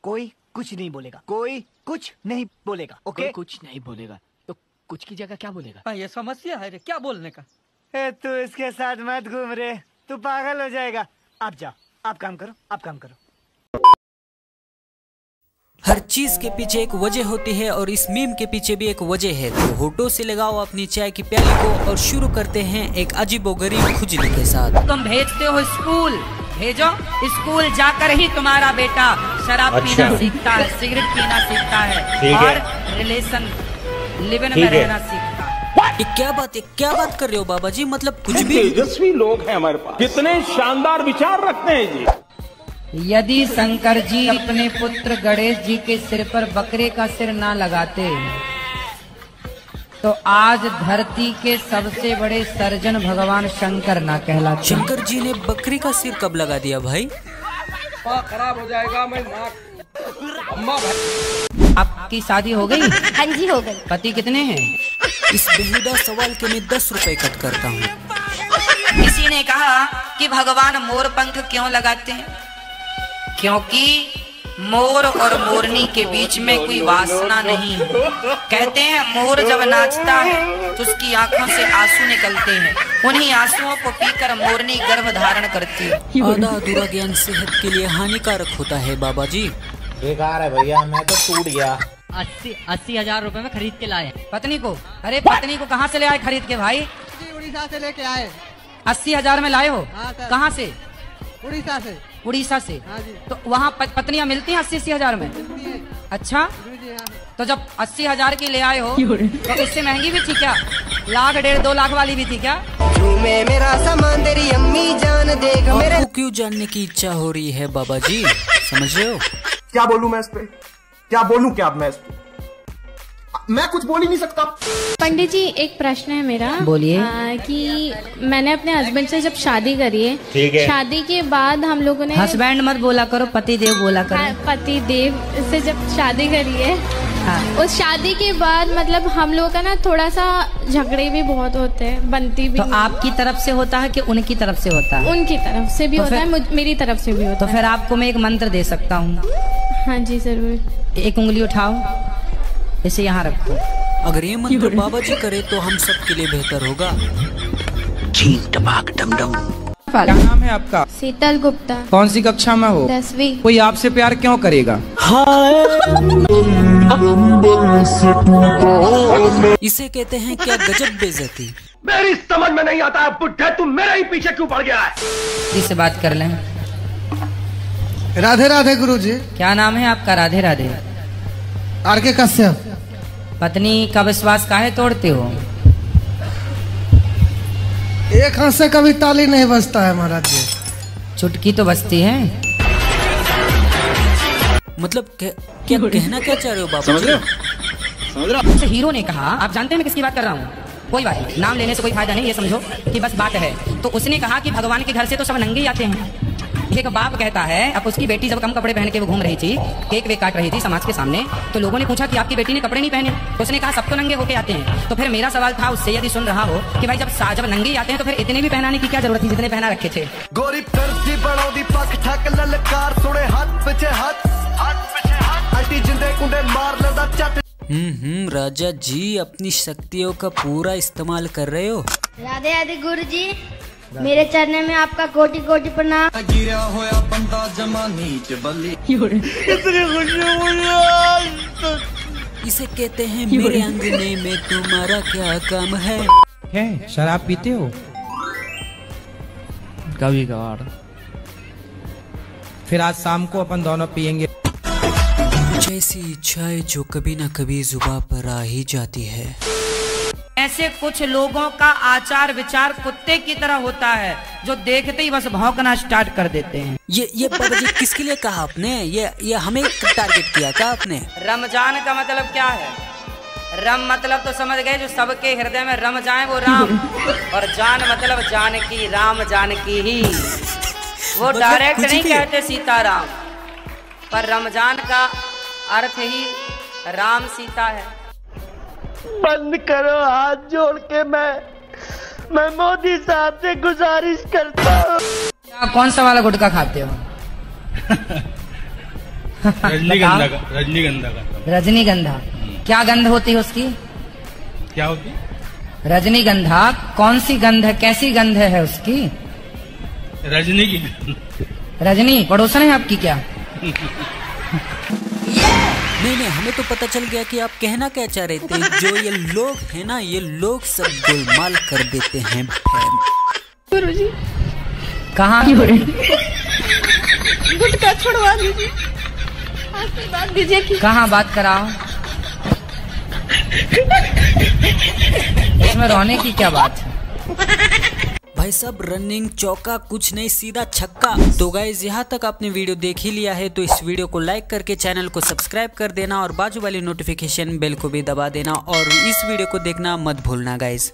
कोई कुछ नहीं बोलेगा, कोई कुछ नहीं बोलेगा। ओके, कोई कुछ नहीं बोलेगा तो कुछ की जगह क्या बोलेगा? ये समस्या है रे, क्या बोलने का? तू इसके साथ मत घूम रे, तू पागल हो जाएगा। आप जाओ, आप काम करो, आप काम करो। हर चीज के पीछे एक वजह होती है और इस मीम के पीछे भी एक वजह है। तो होठों से लगाओ अपनी चाय की प्याली को और शुरू करते हैं एक अजीबोगरीब खुजली के साथ। तुम भेजते हो स्कूल, भेजो स्कूल जाकर ही तुम्हारा बेटा शराब पीना सीखता है, सिगरेट पीना सीखता है और रिलेशन लिविंग में रहना सीखता है। ये क्या बात कर रहे हो बाबा जी? मतलब कुछ भी तेजस्वी लोग हैं हमारे पास, कितने शानदार विचार रखते हैं जी। यदि शंकर जी अपने पुत्र गणेश जी के सिर पर बकरे का सिर ना लगाते तो आज धरती के सबसे बड़े सर्जन भगवान शंकर ना कहलाते। शंकर जी ने बकरी का सिर कब लगा दिया भाई? खराब हो जाएगा। मैं आपकी शादी हो गई? हाँ जी हो गई। पति कितने हैं? इस बेहुदा सवाल के मैं 10 रुपए कट करता हूँ। किसी ने कहा कि भगवान मोर पंख क्यों लगाते हैं? क्योंकि मोर और मोरनी के बीच में कोई वासना नहीं है। कहते हैं मोर जब नाचता है तो उसकी आंखों से आंसू निकलते हैं, उन्हीं आंसुओं को पीकर मोरनी गर्भ धारण करती है। आधा अधूरा ज्ञान सेहत के लिए हानिकारक होता है बाबा जी। बेकार है भैया, मैं तो टूट गया। 80 हजार रुपए में खरीद के लाए पत्नी को। अरे पत्नी को कहाँ से ले आए खरीद के भाई? उड़ीसा से लेके आए। 80 हजार में लाए हो? हाँ सर। कहाँ से? उड़ीसा से। उड़ीसा से? हाँ जी। तो वहाँ पत्नियां मिलती हैं 80 हजार में? अच्छा, तो जब 80 हजार की ले आए हो तो इससे महंगी भी थी क्या? 1 लाख 1.5 2 लाख वाली भी थी क्या? मेरा सामान तेरी अम्मी जान देगा मेरे। आपको क्यों जानने की इच्छा हो रही है बाबा जी? समझ रहे हो? क्या बोलूं मैं इस पे? क्या बोलूं क्या मैं इस पे? मैं कुछ बोल ही नहीं सकता। पंडित जी एक प्रश्न है मेरा। बोलिए। कि मैंने अपने हस्बैंड से जब शादी करी है, शादी के बाद हम लोगों ने हस्बैंड मत बोला करो, पति देव बोला करो। पति देव से जब शादी करी है, हाँ। उस शादी के बाद मतलब हम लोगों का ना थोड़ा सा झगड़े भी बहुत होते हैं, बनती भी। तो आपकी तरफ से होता है कि उनकी तरफ से होता है? उनकी तरफ से भी तो होता है, मेरी तरफ से भी होता है। तो फिर आपको मैं एक मंत्र दे सकता हूँ। हाँ जी जरूर। एक उंगली उठाओ, इसे यहाँ रखो। अगर ये मंत्र बाबा जी करे तो हम सब के लिए बेहतर होगा। क्या नाम है आपका? शीतल गुप्ता। कौन सी कक्षा में हो? 10वीं। कोई आपसे प्यार क्यों करेगा? इसे कहते हैं क्या गजब बेइज्जती। मेरी समझ में नहीं आता है बुड्ढे, तुम मेरे ही पीछे क्यों पड़ गया है? इससे बात कर लें। राधे राधे गुरुजी। क्या नाम है आपका? राधे राधे। आर.के. कश्यप। पत्नी का विश्वास काहे तोड़ते हो? एक हाथ से कभी ताली नहीं बजता है महाराज जी। चुटकी तो बजती है। मतलब क्या कहना क्या चाह रहे हो बाबा जी? हीरो ने कहा, आप जानते हैं मैं किसकी बात कर रहा हूँ? कोई बात नहीं, नाम लेने से कोई फायदा नहीं, ये समझो कि बस बात है। तो उसने कहा कि भगवान के घर से तो सब नंगे ही आते हैं। एक बाप कहता है, अब उसकी बेटी जब कम कपड़े पहन के वो घूम रही थी, केक वेक काट रही थी समाज के सामने, तो लोगों ने पूछा कि आपकी बेटी ने कपड़े नहीं पहने। तो उसने कहा सब तो नंगे होके आते हैं। तो फिर मेरा सवाल था उससे, यदि सुन रहा हो, कि भाई जब नंगे ही आते हैं तो फिर इतने भी पहनाने की क्या जरूरत थी जितने पहना रखे थे? गोरी फिरती बनौदी पक ठक ललकार सुने हाथ पीछे हाथ अंटी जिंदे कुंडे मार लेदा चट। राजा जी अपनी शक्तियों का पूरा इस्तेमाल कर रहे हो। राधे राधे गुरु जी, मेरे चरणों में आपका कोटि कोटि प्रणाम। गिरा होया बंदा जमानी च बल्ली। इसे कहते हैं मेरे अंगने में तुम्हारा क्या काम है? शराब पीते हो? कभी कभार। फिर आज शाम को अपन दोनों पियेंगे। कुछ ऐसी इच्छाएं जो कभी ना कभी जुबान पर आ ही जाती है। ऐसे कुछ लोगों का आचार विचार कुत्ते की तरह होता है, जो देखते ही बस भौंकना स्टार्ट कर देते हैं। ये बाबा जी किसके लिए कहा आपने? ये हमें टारगेट किया क्या आपने? रमजान का मतलब क्या है? रम मतलब तो समझ गए, जो सबके हृदय में रम जाए वो राम। और जान मतलब जानकी, राम जानकी ही। वो डायरेक्ट नहीं कहते सीताराम, पर रमजान का अर्थ ही राम सीता है। बंद करो हाथ जोड़ के, मैं मोदी साहब से गुजारिश करता हूँ। कौन सा वाला गुटखा खाते हो? रजनीगंधा का। रजनीगंधा का। रजनीगंधा क्या गंध होती है उसकी? क्या होती? रजनीगंधा कौन सी गंध है, कैसी गंध है उसकी? रजनी की। रजनी पड़ोसन है आपकी क्या? नहीं, हमें तो पता चल गया कि आप कहना क्या चाह रहे थे। जो ये लोग हैं ना, ये लोग सब गोलमाल कर देते हैं। गुरुजी कहाँ गुटखा छुड़वा दीजिए, आशीर्वाद दीजिए कि कहाँ बात कराओ, इसमें रोने की क्या बात है? भाई साहब रनिंग चौका कुछ नहीं, सीधा छक्का। तो गाइज यहाँ तक आपने वीडियो देख ही लिया है तो इस वीडियो को लाइक करके चैनल को सब्सक्राइब कर देना और बाजू वाली नोटिफिकेशन बेल को भी दबा देना और इस वीडियो को देखना मत भूलना गाइज।